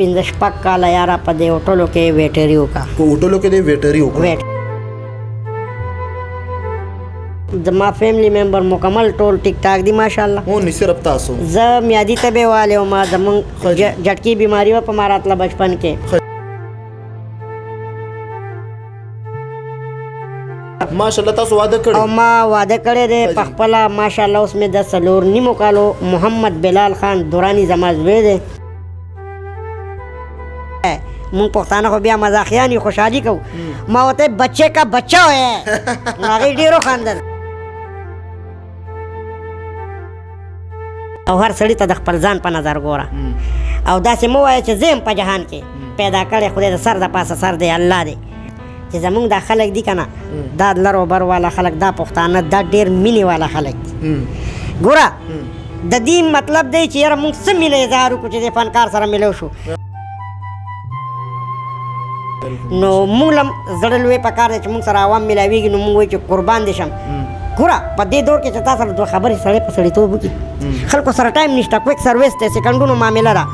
15 شپږ کاله یاره په دې هوټلو کې ویټري وکړه. په هوټلو کې دې ویټري وکړه. زما فیملی ممبر مکمل ټول ټیک ټاک دي ماشاءالله. او نه صرف تاسو. زه میادي تبې والے وم، زمونږ جټکي بیماری وه په ما راتله بچپن کې. ماشاءالله تاسو واده کړی؟ او ما واده کړی دی په خپله ماشاءالله. اوس مې د 4 نیمو کالو محمد بلال خان دورانی زما زوی دی. مونږ پښتانه خو بیا مزاحیان یو، خوشحالي کوو. ما ورته بچے کا بچہ ہے نو هغې ډېر وخندل. او هر سړي ته د خپل ځان په نظر ګوره او داسې مه وایه چې زه یم په جهان کې پیدا کړی خدای د سر د پاسه سر دی الله دی. چې زمونږ دا خلک دي که نه، دا لر و بر والا خلک، دا پښتانه، دا ډېر مینې والا خلک دي. ګوره د دې مطلب دی چې یاره مونږ څه مینه اظهار وکړو چې د فنکار سره ملو شو، نو مونږ له زړه لوی پکار دی چې مونږ سره عوام ملاویږي، نو مونږ وایو چې قربان دې شم. ګوره په دې دور کې چې تا سره دوه خبرې سړی په سړیتوب وکړي، خلکو سره ټایم نشته، کویک سروس دی، سیکنډونو معامله ده.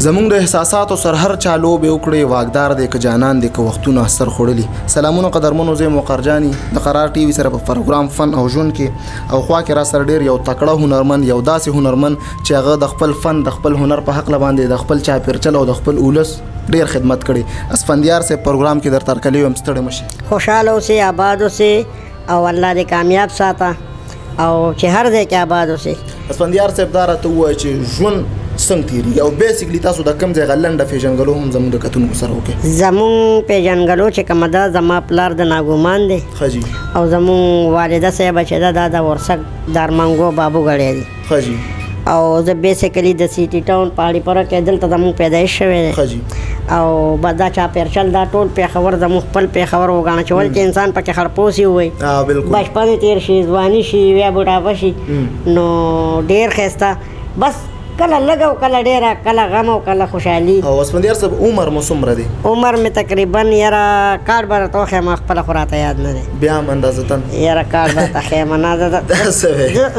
زمونږ د احساساتو سر هر چا لوبې وکړې، واګدار دی که جانان دی که وختونه سر خوړلي. سلامونه قدرمنو، زه مقر جاني د قرار ټي وي سره په پروګرام فن او ژوند کې، او خوا کې را سره ډېر یو تکړه هنرمند، یو داسې هنرمند چې هغه د خپل فن د خپل هنر په حق باندې د خپل چاپېرچل او د خپل اولس ډېر خدمت کړي. اسفندیار سے پروګرام کې در ترکلی هم ستړی مشي. خوشحاله اوسې، آباد اوسې، او الله دې کامیاب ساته، او چې هر ځای کې آباد اوسې. اسفندیار صاحب دا راته ووایه چې ژوند څنګه تیریږي، او بیسیکلی تاسو د کوم ځای لنډه پیژنګلو هم زموږ د کتونکو سره وکړئ. زمونږ پیژنګلو چې کومه ده، زما پلار د ناګومان دی، ښه جي. او زمونږ والده صاحبه چې ده دا د ورسک د ارمنګو بابو ګړی دی. ښه جي. او زه بیسیکلی د سیټي ټاون پاړی پوره کې دلته زمونږ پیدایش شوی دی. ښه جي. او بس دا چاپېرچل دا ټول پېښور زمونږ خپل پېښور وګاڼه چې ولې چې انسان پکې خړپوسي ووایي، بچپن یې تېر شي، ځواني شي، بیا بوډاپه شي، نو ډېر ښایسته. بس کله لږ او کله ډېره، کله غم او کله خوشحالي. او اسفندیار صاحب عمر مو څومره دی؟ عمر مې تقریبا یاره کارډ به راته وښیم، خپله خو راته یاد نه دی. بیا هم اندازتن یاره کارډ راته ښیم نه.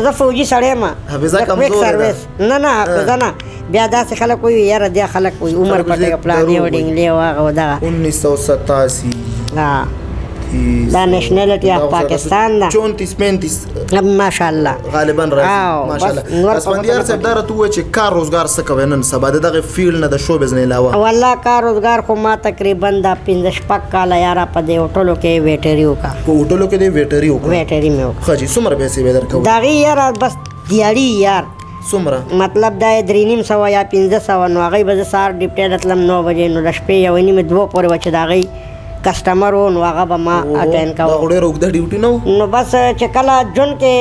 زه فوجي سړی یم، حافظه کمزورې ده. نه نه حافظه نه، بیا داسې خلک وایي یاره دې خلک وایي عمر پټې پلانې او ډینګلې او هغه او دغه. 1987 دا نیشنلټي اف پاکستان ده، 34-35 ماشاءالله غالبا راځي ماشاءالله. اسفندیار صاحب دا راته ووایه چې کار روزګار څه کوئ نن سبا د دغه فیلډ نه د شوبز نه علاوه؟ والله کار روزګار خو ما تقریبا دا 15 شپږ کاله یاره په دې هوټلو کې ویټري وکړه. په هوټلو کې دې ویټري وکړه؟ ویټري مې وکړه. ښه جي. څومره پیسې به درکوو؟ د هغې یاره بس دیاړي یار څومره مطلب دا یې 3,500 یا 500، نو هغې به زه سهار ډیوټۍ ته تلم 9 بجې، نو د شپې 1:30 2 پورې وه چې د هغې کسټمر و، نو هغه به ما اټین کوم. دا خو ډېره اوږده ډیوټي نه و؟ نو بس چې کله ژوند کې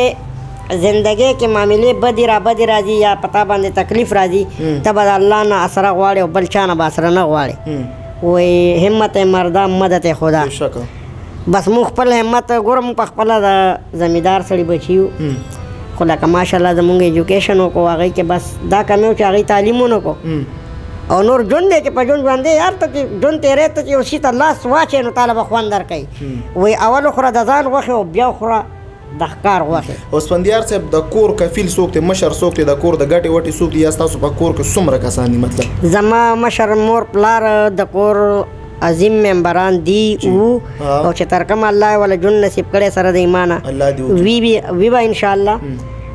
زندګۍ کې معاملې بدې را بدې راځي یا پتا باندې تکلیف راځي، ته به د الله نه اسره غواړې او بل چا نه به اسره نه غواړې. وایي همت مرده مدد خدا. بس مونږ خپل همت ګوره، مونږ په خپله د زمیندار سړي بچي یو، خو لکه ماشاءالله زمونږ ایجوکیشن وکړو، هغې کې بس دا کمی و چې هغې تعلیم ونه کړو، او نور ژوند دی چې په ژوند باندې یار ته چې ژوند تېری ته چې یو شي ته لاس واچوې نو تاله به خوند درکوي. وایي اول وخوره د ځان غوښې او بیا وخوره د ښکار غوښې. اسفندیار صاحب د کور کفیل څوک دی، مشر څوک دی، د کور د ګټې وټې څوک دی، یا ستاسو په کور کې څومره کسان دي؟ مطلب زما مشر مور پلار د کور عظیم ممبران دي وو، او چې تر کومه الله وله ژوند نصیب کړی سره د ایمانه وي به انشاءالله.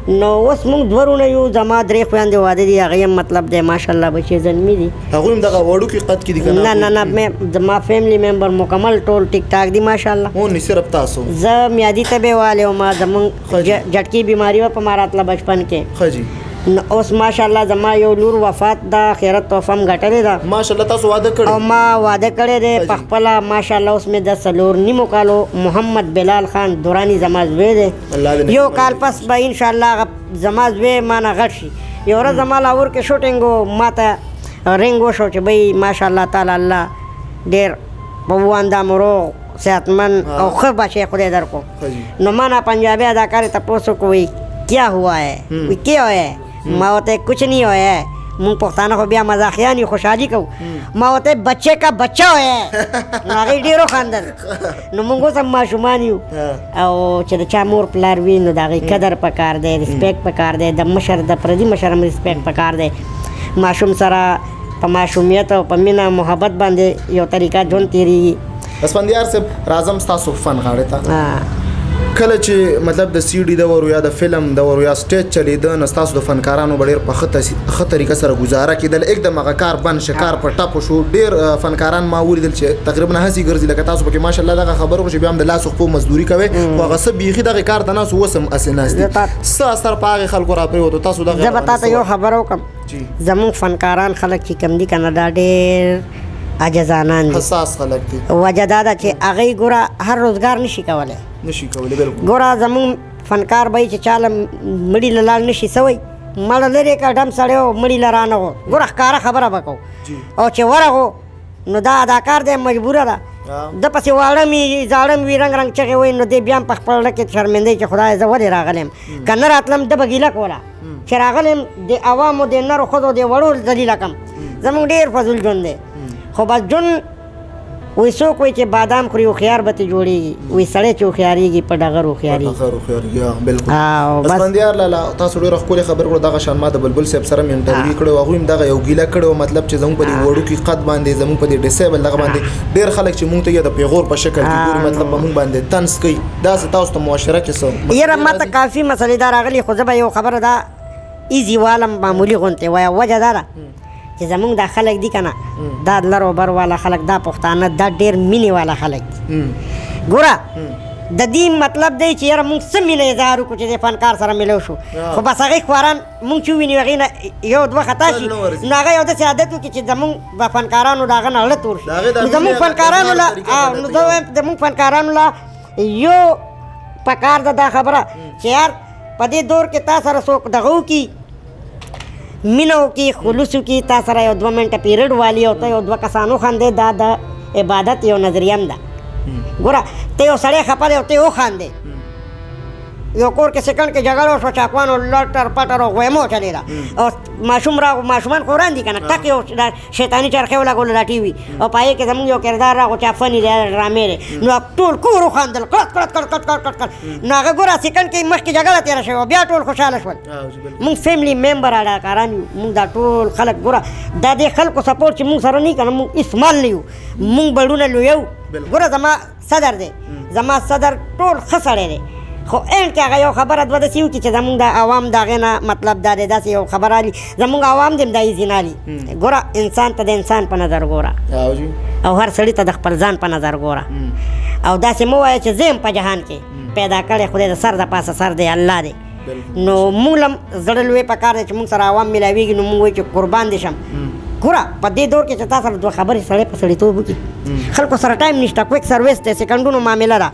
نو اوس مونږ دوه وروڼه یو، زما 3 خویندې واده دي، هغې هم مطلب دی ماشاءالله بچې زلمي دي. هغوی هم دغه وړوکي قد کې دي که نه؟ نه نه، زما فیملی ممبر مکمل ټول ټیک ټاک دي ماشاءالله. او نه صرف تاسو؟ زه میادي تبې والے وم، زمونږ جټکي بیماری وه په ما راتله بچپن کې. ښه جي. نو اوس ماشاءالله زما یو لور وفات ده، خیرت تحفه هم ګټلې ده ماشاءالله. تاسو واده کړی؟ او ما واده کړی دی په خپله ماشاءالله. اوس مې د 4 نیمو کالو محمد بلال خان دورانی زما زوی دی. یو کال پس به انشاءالله هغه زما زوی ما نه غټ شي. یو ورځ زما لاهور کې شوټینګ و، ما ته رنګ وشو چې بهی ماشاءالله تعالی الله ډېر په اندام روغ صحتمند او ښه بچی خدای درکو. نو ما نه پنجابی اداکار ته پوسو کوئی کیا ہوا ہے؟ کیا ہے؟ ما ہوتا ہے کچھ نہیں ہوا ہے، مونږ پښتانه خو بیا مزاحیان یو، خوشحالي کوو. ما ورته بچے کا بچہ ہے نو هغې ډېر وخندل. نو مونږ اوس هم ماشومان یو، او چې د چا مور پلار وي نو د هغې قدر پکار دی، رسپیکټ پکار دی، د مشر د پردي مشر هم رسپیکټ پکار دی. ماشوم سره په ماشومیت او په مینه محبت باندې یو طریقه ژوند تېرېږي. اسفندیار صاحب راځم ستاسو فن غاړې ته. کله چې مطلب د سی ډي دور یا د فلم دور یا سټیج چلیده نو ستاسو د فنکارانو به ډېر په ښه طریقه سره ګزاره کېدل. एकदम هغه کار بند شه کار په ټپو شو. ډېر فنکاران ما ولیدل چې تقریبا هسې ګرځي لکه تاسو پکې ماشاءالله دغه خبره وکړو چې بیا هم د لاسو خپو مزدوري کوئ خو هغه څه بیخي دغې کار ته ناست اوس هم هسې ناست دي. څه اثر په هغې خلکو راپرېوتو تاسو دغه زه به تا ته یو خبره وکړم. زمونږ فنکاران خلک چې کوم دي که نه دا ډېر عاجزانان دي حساس خلک دي. وجه دا ده چې هغوی ګوره هر روزګار نشي کولی ګوره زمونږ فنکار به چې چاله مړي له لاړ نشي سوی مړه لرې که ډم سړی و مړي له رانغو ګوره ښکاره خبره به کوو او چې ورغو نو دا اداکار دی مجبوره ده ده پسې واړه مي زاړه مي رنګ رنګ چغې وایي نو دی بیا هم په خپل زړه کې شرمنده چې خدای زه ولې راغلی یم که نه راتلم ده به ګیله کوله چې راغلی یم د عوامو د نرو ښځو د وړو ذلیله کم زمونږ ډېر فضول ژوند دی خو بس ژوند وی څوک وایي چې بادام خوري هوښیار به ترې جوړېږي وی سړی چې هوښیارېږي په ډغر هوښیارېږي. اسفندیار لالا تاسو ډېره ښکلې خبرې کړو. دغه شان ما د بلبل صاحب سره مې انټرویو کړی و هغوی هم دغه یو ګیله کړې وه مطلب چې زموږ په دې وړوکي قد باندې زموږ په دې ډیسیبل دغه باندې ډېر خلک چې مونږ ته یې د پیغور په شکل کې ګوري مطلب په مونږ باندې طنز کوي. داسې تاسو ته معاشره کې څه یاره ما ته کافي مسلې دا راغلي خو زه به یو خبره دا ایزي والم معمولي غوندې وایه وجه دا ده چې زمونږ دا خلک دي که نه دا لر و بر والا خلک دا پښتانه دا ډېر مینې والا خلک دي. ګوره د دې مطلب دی چې یاره مونږ څه مینه اظهار وکړو چې د فنکار سره میلو شو خو بس هغې خواران مونږ چې وویني هغې نه یو دوه خطا شي نو هغه یو داسې عادت وکړي چې زمونږ به فنکارانو د هغه نه اړه تور شي. نو زمونږ فنکارانو له نو زه وایم زمونږ فنکارانو له یو پکار ده دا خبره چې یار په دې دور کې تا سره څوک دغه وکړي مینه وکړي خلوص وکړي تا سره یو 2 منټه پیریډ والي او ته یو 2 کسان وخاندې دا د عبادت یو نظریه هم ده. ګوره ته یو سړی خفه دی او ته یې وخاندې یو کور کې سکند کې جګړه وشوه چاقوانو لټر پټر او غویمو چلېده او ماشوم راغو ماشومان خو وران دي که نه ټک یو شیطاني چرخې ولګولو دا ټي وي او په هغې کې زمونږ یو کردار راغو چې فني دی ډرامې دی نو ټول کور وخاندل کړت کړت کړت کړت کړت کړت نو هغه ګوره سکند کې مخکې جګړه تېره شوې بیا ټول خوشحاله شول. مونږ فیملی ممبر اداکاران یو مونږ دا ټول خلک ګوره دا دې خلکو سپورټ چې مونږ سره نه که نه مونږ اسمال نه یو مونږ بړونه لویو. ګوره زما صدر دی زما صدر ټول ښه سړی دی خو اینډ کې هغه یو خبره دوه داسې وکړي چې زمونږ د عوام د هغې نه مطلب دا دی داسې یو خبره الي زمونږ عوام دې هم دا ایزي نه الي. ګوره انسان ته د انسان په نظر ګوره او هر سړي ته د خپل ځان په نظر ګوره او داسې مه وایه چې زه یم په جهان کې پیدا کړی خدای د سر د پاسه سر دی الله دی نو مونږ هم زړه لوی پکار دی چې مونږ سره عوام میلاویږي نو مونږ وایو چې قربان دې شم. ګوره په دې دور کې چې تا سره دوه خبرې سړی په سړیتوب وکړي خلکو سره ټایم نشته کویک سروس دی سیکنډونو معامله ده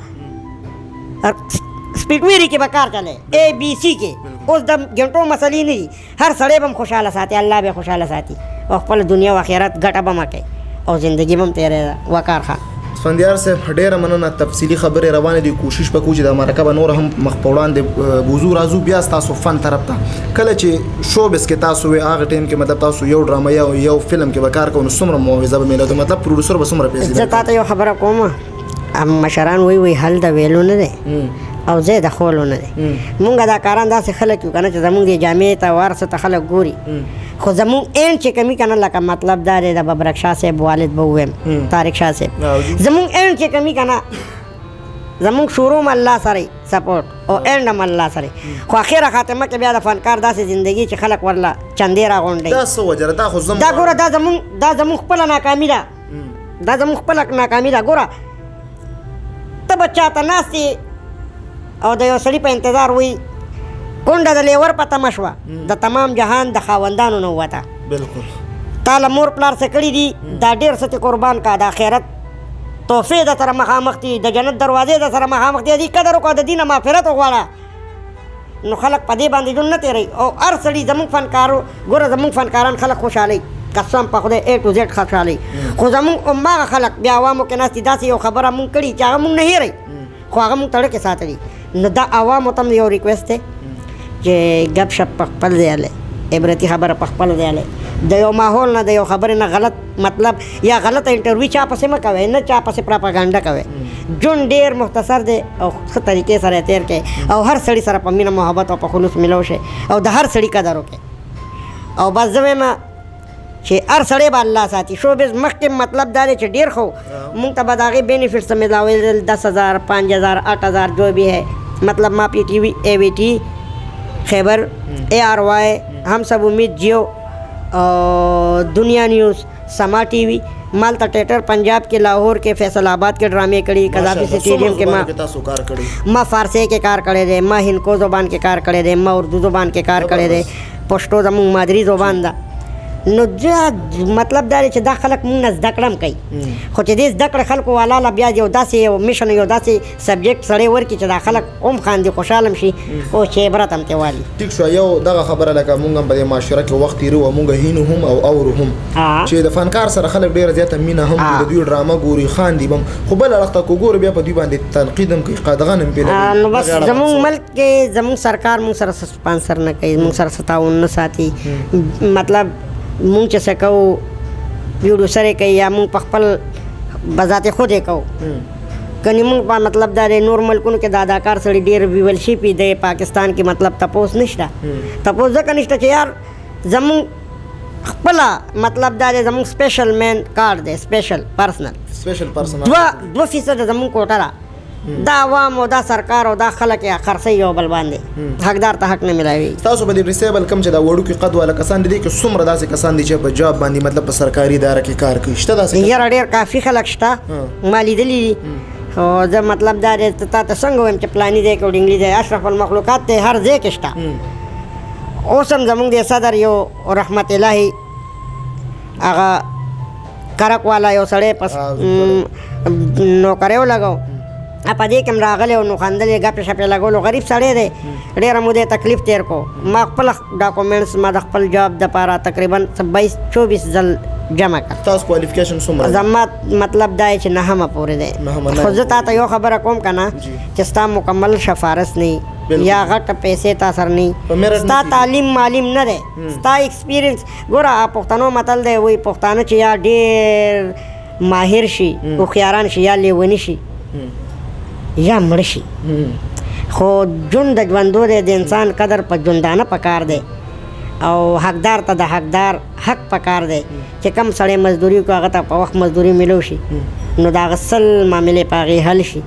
سپیډویري کې به کار چلی اے بی سی کې اوس د ګنټو مسلې نه دي هر سړی به هم خوشحاله ساتي الله به خوشحاله ساتي او خپل دنیا و آخرت ګټه به مه کوي او زندګي به هم تېرېده وکار ښه. اسفندیار صاحب ډېره مننه تفصیلي خبرې روانې دي کوشش به کوو چې د مرکه به نور هم مخ په وړاندې بوځو راځو بیا ستاسو فن طرف ته کله چې شوبس کې تاسو وې هغه ټایم کې مطلب تاسو یو ډرامه یا یو فلم کې به کار کوو نو څومره معاوضه به میلو مطلب پروډوسر به څومره پیسې زه تا ته یو خبره کوم مشران وایي حل د ویلو نه دی او زه د خولو نه دی مونږ اداکاران داسې خلک یو که نه چې زمونږ د جامې ته وارثه ته خلک ګوري خو زمونږ اینډ چې کمی که نه لکه مطلب دا دی د ببرک شاه صاحب والد به ووایم طارق شاه صاحب زمونږ اینډ چې کمی که نه زمونږ شروع هم الله سره سپورټ او اینډ هم الله سره خو اخره خاتمه کې بیا د فنکار داسې زندګي چې خلک ورله چندې راغونډوي دا څه وجه ده دا خو دا ګوره دا زمونږ خپله ناکامي ده دا زمونږ خپله ناکامي ده ګوره ته به چاته ناستې او د یو سړي په انتظار وي کونډه د لیور په تمه شوه د تمام جهان د خاوندانو نه ووته بالکل تا له مور پلار څه کړي دي دا ډېر څه قربان کا د آخرت تحفې د سره مخامخ دي د جنت دروازې د سره مخامخ دي دې قدر وکړه د دې نه مغفرت وغواړه نو خلک په دې باندې ژوند نه تېروي او هر سړي زمونږ فنکارو ګوره زمونږ فنکاران خلک خوشحالوي قسم په خدای اے ټو زیډ خوشحالوي خو زمونږ هماغه خلک بیا عوامو کې ناست دي داسې یو خبره مونږ کړي چې هغه مونږ نه هېروي خو هغه مونږ تړه کې ساتلي نو دا عوامو ته یو ریکویسټ دی چې ګپ شپ په خپل ځای هلی عبرتي خبره په خپل ځای هلی د یو ماحول نه د یو خبرې نه غلط مطلب یا غلطه انټرویو چا پسې مه کوئ نه چا پسې پراپاګانډه کوئ ژوند ډېر مختصر دی او ښه طریقې سره یې تېر کړئ او هر سړي سره په مینه محبت او په خلوص ملو شئ او د هر سړي قدر وکړئ او بس زه وایم چې هر سړی به الله ساتي شوبز مخکې مطلب دا دی چې ډېر خو مونږ ته به د هغې بینیفټس ملاوېدل 10,000 5,000 8,000 جو بھی ہے مطلب ما پی ٹی وی AVT خیبر ARY ہم سب امید جیو دنیا نیوز سما ٹی وی مالتا ٹیٹر پنجاب کے لاہور کے فیصل آباد کے ڈرامے کڑی قذافی اسٹیڈیم کے ما فارسی کے کار کڑے دے ما ہندکو زبان کے کار کڑے دے ما اردو زبان کے کار کڑے دے پښتو زموږ مادری زبان ده نو مطلب دا دی چې دا خلک مونږ نه زده کړه هم کوي خو چې دې زده کړه خلکو والا له بیا یو داسې یو میشن یو داسې سبجیکټ سړی ورکړي چې دا خلک هم خاندي خوشحاله هم شي او چې عبرت هم ترې والي ټیک شو یو دغه خبره لکه مونږ هم په دې معاشره کې وخت تېرو او مونږ هینو هم او اورو هم چې د فنکار سره خلک ډېره زیاته مینه هم کوي د دوی ډرامه ګوري خاندي به هم خو بل اړخ ته که ګورو بیا په دوی باندې تنقید هم کوي قدغن هم پرې نو بس زموږ ملک کې زموږ سرکار مونږ سره سپانسر نه کوي مونږ سره تعاون نه ساتي مطلب مونږ چې څه کوو ویډیو سره کوي یا مونږ په خپل بذات خود یې کوو کنی مونږ په مطلب دا دی نور ملکونو کې د اداکار سړي ډېر ویولشپ دی پاکستان کې مطلب تپوس نشته تپوس ځکه نشته چې یار زمونږ خپله مطلب دا دی زمونږ سپیشل مین کارډ دی سپیشل پرسنل 2% زمونږ کوټه ده دا عوام او دا سرکار او دا خلک یې خرڅوي یو بل باندې حقدار ته حق نه ملاوي تاسو په دې ډیسیبل کم چې دا وړوکي قد والا کسان دي کې څومره داسې کسان دي چې په جاب باندې مطلب په سرکاري اداره کې کار کوي شته داسې یاره ډېر کافي خلک شته ما لیدلي دي خو زه مطلب دا دی تا ته څنګه وایم چې پلاني ځای کې ډینګلي ځای اشرف المخلوقات دی هر ځای کې شته اوس هم زمونږ د صدر یو رحمت الهي هغه کرک والا یو سړی پس نوکری ولګو په دې کې هم راغلی او نو خندل یې ګپې شپې لګولو غریب سړی دی ډېره موده تکلیف تېر کو ما خپل ډاکومنټس ما د خپل جاب دپاره تقریبا 22-24 ځل جمع کړ تاسو کوالیفیکیشن څومره زما مطلب دا چې نهمه پورې دی خو زه تا ته یو خبره کوم که نه چې ستا مکمل شفارس نه یا غټه پیسې تا سر نه ستا تعلیم معلیم نه دی ستا ایکسپیرینس ګوره پښتنو متل دی وایي پښتانه چې یا ډېر ماهر شي هوښیاران شي یا لیوني شي یا مړ شي خو ژوند د ژوندو دی د انسان قدر په ژوندانه پکار دی او حقدار ته د حقدار حق پکار دی چې کم سړی مزدوري وکړو هغه ته په وخت مزدوري ملو شي نو د هغه سل معاملې په هغې حل شي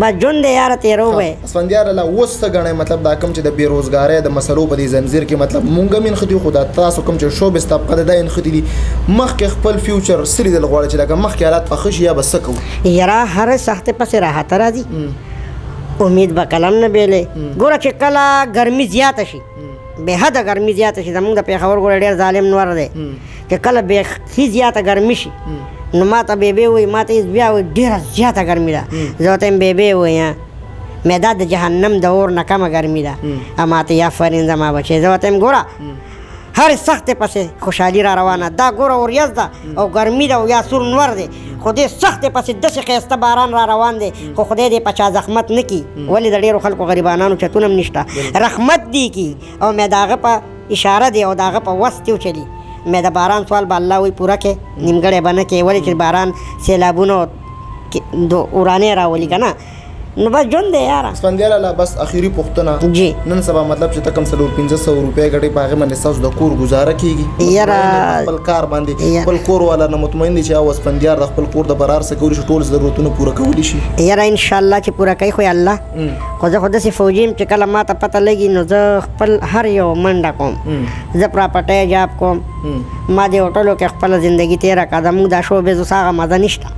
بس ژوند دی یاره تېرو به اسفندیار الله اوس څه ګڼئ مطلب دا کوم چې د بېروزګارۍ د مسلو په دې زنځیر کې مطلب مونږ هم انښتي خو دا تاسو کوم چې شوبز طبقه ده دا انښتي دي مخکې خپل فیوچر څه لیدل غواړئ چې لکه مخکې حالات پخه شي یا به څه کوو یاره هر سختې پسې راحته راځي امید به قلم نه بیلې ګوره چې کله ګرمي زیاته شي بې حده ګرمي زیاته شي زمونږ د پېښور ګوره ډېر ظالم نور دی چې کله بیخي زیاته ګرمي شي نو ما ته بیبي وایي ما ته بیا وایي ډېره زیاته ګرمي ده زه ورته یم بیبي وایي معده د جهنم د اور نه کمه ګرمي ده ما ته یا آفرین زما بچی زه ورته یم ګوره هر سختې پسې خوشحالي را روانه دا ګوره اوریځ ده او ګرمي ده او یا سور نور دی خو دې سختې پسې داسې ښایسته باران را روان دی خو خدای دې په چا زحمت نه کړي ولې د ډېرو خلکو غریبانانو چتونه هم نشته رحمت دی کړي او مې د هغه په اشاره دی او د هغه په وس کې وچلي مې د باران سوال به الله وایي پوره کې نیمګړی به نه کې ولې چې باران سیلابونه ورانې راولي که نه نو بس ژوند دی یاره اسفندیار الله بس اخیری پوښتنه جی نن سبا مطلب چې ته کوم 400-500 روپۍ ګټې په هغې باندې ستاسو د کور ګزاره کېږي یاره خپل کار باندې خپل کور والا نه مطمئن دي چې او اسفندیار د خپل کور د برار څه کولی شي ټول ضرورتونه پوره کولی شي یاره انشاءالله چې پوره کوي خو الله خو زه خو داسې فوجي یم چې کله ما ته پته لګي نو زه خپل هر یو منډه کوم زه پراپرټۍ جاب کوم ما دې هوټلو کې خپله زندګي تېره کړه زموږ دا شوبز اوس هغه مزه نشته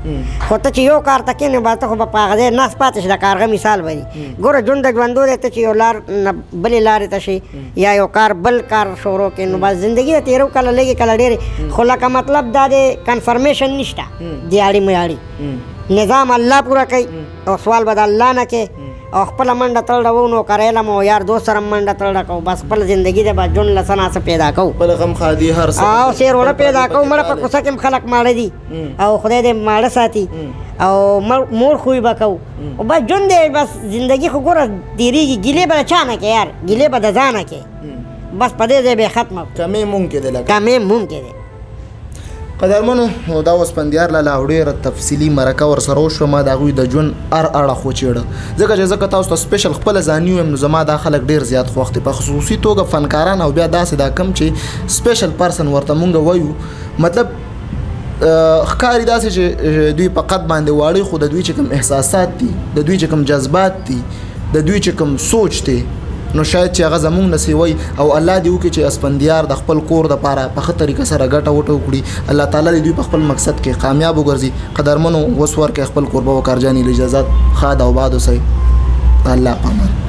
خو ته چې یو کار ته کښېنې بس ته خو به په هغه ځای ناست پاتې شي د کارغه مثال به وي ګوره ژوند د ژوندو دی ته چې یو لار نه بلې لارې ته شي یا یو کار بل کار شروع کړې نو بس زندګي د تېرو کله لږې کله ډېرې خو لکه مطلب دا دی کنفرمیشن نشته دیاړي میاړي نظام الله پوره کوي او سوال به د الله نه کې او خپله منډه تړډه وو نو کریله مو یار دوست سره منډه تړډه کوو بس خپل زندګي دی بس ژوند له څه نه څه پیدا کوو خپل غم خادي هر څه او سیروړه پیدا کوو مړه په کوڅه کې هم خلک ماړه دي او خدای دې ماړه ساتي او مور خوی به کوو او بس ژوند دی بس زندګي خو ګوره تېرېږي ګیلې به د چا نه کې یار ګیلې به د ځانه کې بس په دې ځای به یې ختمه کمې مونږ کې دی لکه کمې مونږ کې دی قدرمنو دا اوس اسفندیار لاله ډېره تفصیلي مرکه ورسره وشوه ما د هغوی د ژوند هر اړخ وچېړه ځکه چې زه که تاسو ته سپیشل خپله ځاني ویم نو زما دا خلک ډېر زیات خوښ دي په خصوصي توګه فنکاران او بیا داسې دا کم چې سپیشل پرسن ورته مونږ وایو مطلب ښکاری داسې چې دوی په قد باندې واړی خو د دوی چې کوم احساسات دي د دوی چې کوم جذبات دي د دوی چې کوم سوچ دی نو شاید چې هغه زمونږ نه سیوي او الله دې وکړي چې اسپندیار د خپل کور د پاره په ښه طریقه سره ګټه وټه وکړي الله تعالی دې دوی په خپل مقصد کې کامیاب وګرځي قدرمنو وسور کې خپل قربه وکړ جاني اجازه خاد او باد اوسئ الله پامان